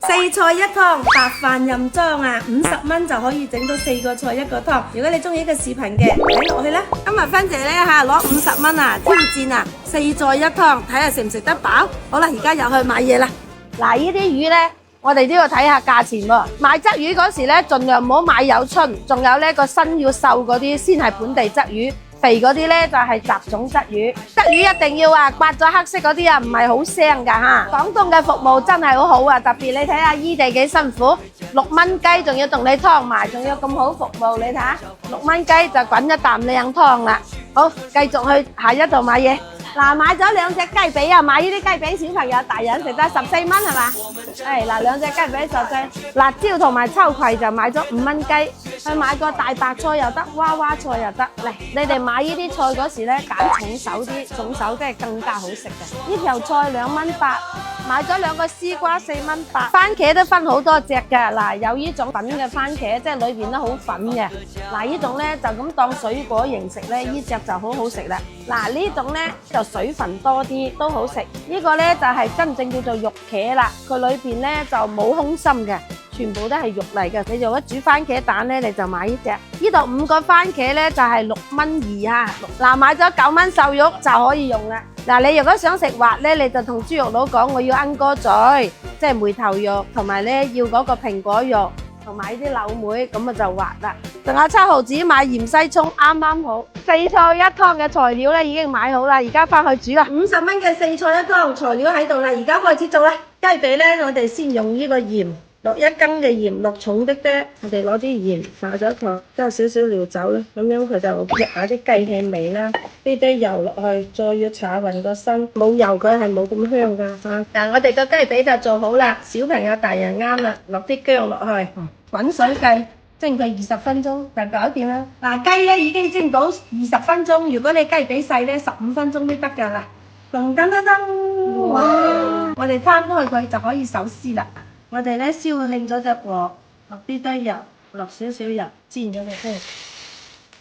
四菜一湯白飯任裝啊，50蚊就可以整到4個菜一個湯。如果你中意呢個視頻嘅，睇落去啦。今日芬姐咧攞50蚊啊，挑戰啊4菜一湯，睇下食唔食得飽。好啦，而家入去買嘢啦。嗱，呢啲魚咧，我哋都要睇下價錢喎。買鯽魚嗰時咧，盡量唔好買有春，仲有咧個身要瘦嗰啲先係本地鯽魚。肥嗰啲咧就係雜種鯽魚，鯽魚一定要啊刮咗黑色嗰啲啊，唔係好腥噶嚇。廣東嘅服務真係好好啊，特別你睇下姨哋幾辛苦，6蚊雞仲要同你湯埋，仲要咁好服務，你睇下6蚊雞就滾一啖靚湯啦。好，繼續去下一度買嘢。嗱，買咗2隻雞髀啊，買呢啲雞髀小朋友大人食得14蚊係嘛？係嗱，2隻雞髀14，辣椒同埋秋葵就買咗5蚊雞。去買個大白菜又得，娃娃菜又得。嚟，你哋買呢啲菜嗰時咧，揀重手啲，重手即係更加好食嘅。呢條菜2蚊8，買咗2個絲瓜4蚊8。番茄都分好多隻嘅，嗱，有呢種粉嘅番茄，即係裏邊都好粉嘅。嗱，呢種咧就咁當水果形食咧，呢隻就好好食啦。嗱，呢種咧就水分多啲，都好食。呢個咧就係真正叫做肉茄啦，佢裏邊咧就冇空心嘅。全部都係肉嚟嘅，你做一煮番茄蛋咧，你就買呢隻。呢度5個番茄咧就係6蚊2啊。嗱，買咗9蚊瘦肉就可以用啦。嗱，你如果想食滑咧，你就同豬肉佬講，我要鵪哥嘴，即係梅頭肉，同埋咧要嗰個蘋果肉，同埋啲柳梅，咁啊就滑啦。仲有7毫子買芫茜葱，啱啱好。4菜一湯嘅材料咧已經買好啦，而家翻去煮啦。50蚊嘅4菜一湯材料喺度啦，而家開始做啦。雞髀咧，我哋先用呢個鹽。落1羹嘅鹽，落重啲啫。我哋攞啲鹽化咗佢，加少少料酒啦，咁樣佢就入下啲雞氣味啦。呢啲油落去，再要炒勻個身，冇油佢係冇咁香噶嚇。嗱，我哋個雞髀就做好啦，小朋友大人啱啦。落啲薑落去，滾水計，蒸佢20分鐘就搞掂啦。嗱，雞咧已經蒸到20分鐘，如果你雞髀細咧，15分鐘都得㗎啦。噔噔噔噔，哇！我哋攤開佢就可以手撕啦。我哋咧燒興咗隻鑊，落啲低油，落少少油，煎咗佢先。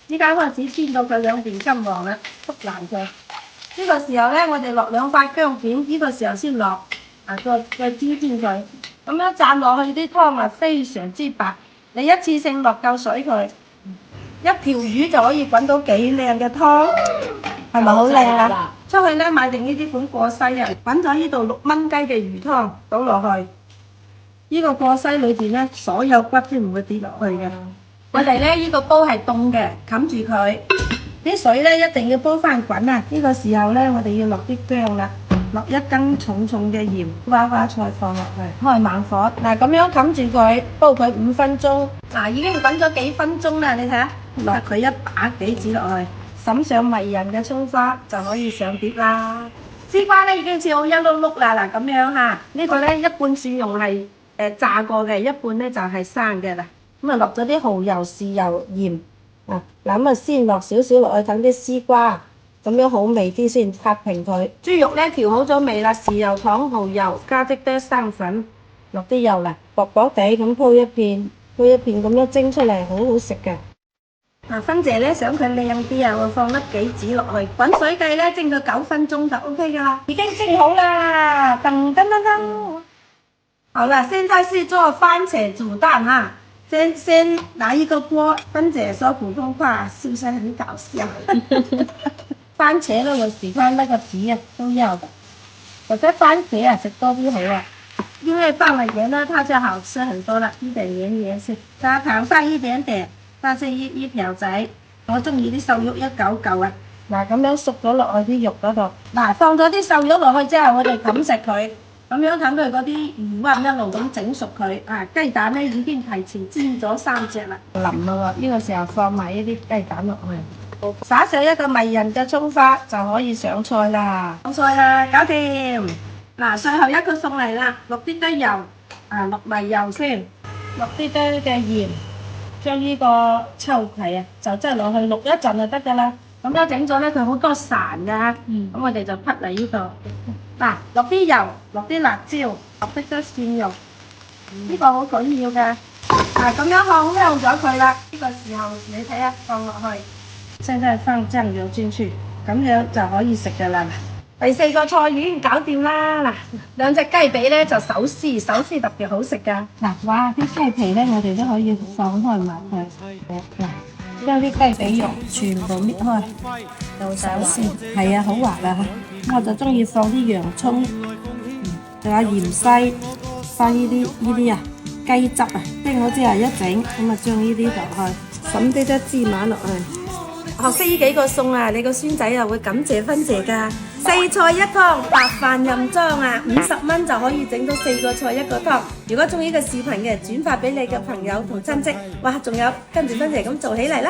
依家開始煎到佢兩邊金黃啦，篤爛佢。呢個時候咧，我哋落2塊薑片，呢個時候先落，再煎煎佢。咁樣蘸落去啲湯啊，非常之白。你一次性落夠水佢，一條魚就可以滾到幾靚嘅湯，係咪好靚啊？出去咧買定呢啲款過篩啊，滾咗呢度6蚊雞嘅魚湯倒落去。呢個過篩裏邊咧，所有骨都唔會跌落去嘅。我哋咧呢個煲係凍嘅，冚住佢。啲水咧一定要煲翻滾啊！呢個時候咧，我哋要落啲薑啦，落1羹重嘅鹽，娃娃菜放落去，開猛火。嗱，咁樣冚住佢，煲佢5分鐘。嗱，已經滾咗幾分鐘啦，你睇下，落佢1把杞子落去，揼上迷人嘅葱花就可以上碟啦。絲瓜咧已經切好一碌碌啦，嗱咁樣嚇。呢個咧一半蒜蓉係炸過嘅，一半咧就係生嘅啦。咁啊落咗啲蠔油、豉油、鹽啊，嗱咁啊先落少少落去，等啲絲瓜咁樣好味啲先，拍平佢。豬肉咧調好咗味啦，豉油、糖、蠔油，加啲生粉，落啲油啦，薄薄地咁鋪一片咁樣蒸出嚟，好好食嘅。嗱，芬姐咧想佢靚啲啊，我放粒杞子落去，滾水計咧蒸佢9分鐘就 OK 噶啦，已經蒸好啦，噔噔噔噔。好了，現在是做番茄煮蛋哈。先拿一個鍋，芬姐說普通話是不是很搞笑？番茄呢，我喜歡那個皮啊，都要的。我覺得番茄啊，食多啲好啊，因為放了鹽呢，它就好吃很多了。一點鹽先，加糖放一點點，但是一條仔，我中意啲瘦肉一嚿嚿啊。嗱，咁樣熟咗落去啲肉嗰度，嗱，放咗啲瘦肉落去之後，我哋冚實佢。咁樣等佢嗰啲魚骨一路咁整熟佢，啊雞蛋咧已經提前煎咗3隻啦，腍啦喎，呢個時候放埋呢啲雞蛋落去，灑上一個迷人嘅葱花就可以上菜啦，上菜啦，搞掂。嗱，最後一個餸嚟啦，落啲雞油，落埋油先，落啲嘅鹽，將呢個秋葵啊就擠落去淥一陣就得㗎啦。咁樣整咗咧，佢好多潺㗎，咁我哋就匹嚟呢度。嗱，落啲油，落啲辣椒，落啲蒜蓉，呢個好緊要嘅。嗱，咁樣烘香咗佢啦，呢個時候你睇下放落去，現在放醬油進去，咁樣就可以食㗎啦。第4個菜已經搞掂啦！嗱，兩隻雞髀咧就手撕，手撕特別好食噶。嗱，哇！啲雞皮咧，我哋都可以放開埋佢。嗱，將啲雞髀肉全部搣開，就手撕。係啊，好滑啊！我就中意放啲洋葱，仲有芫茜，放呢啲啊雞汁啊，叮好之後一整，咁啊將呢啲落去，揼啲隻芝麻落去。學識呢幾個餸啊，你個孫仔又會感謝分謝㗎。4菜1湯，白飯任裝啊，50蚊就可以整到4個菜1個湯。如果中意呢個視頻嘅，轉發俾你嘅朋友同親戚。哇，仲有跟住分謝咁做起嚟啦！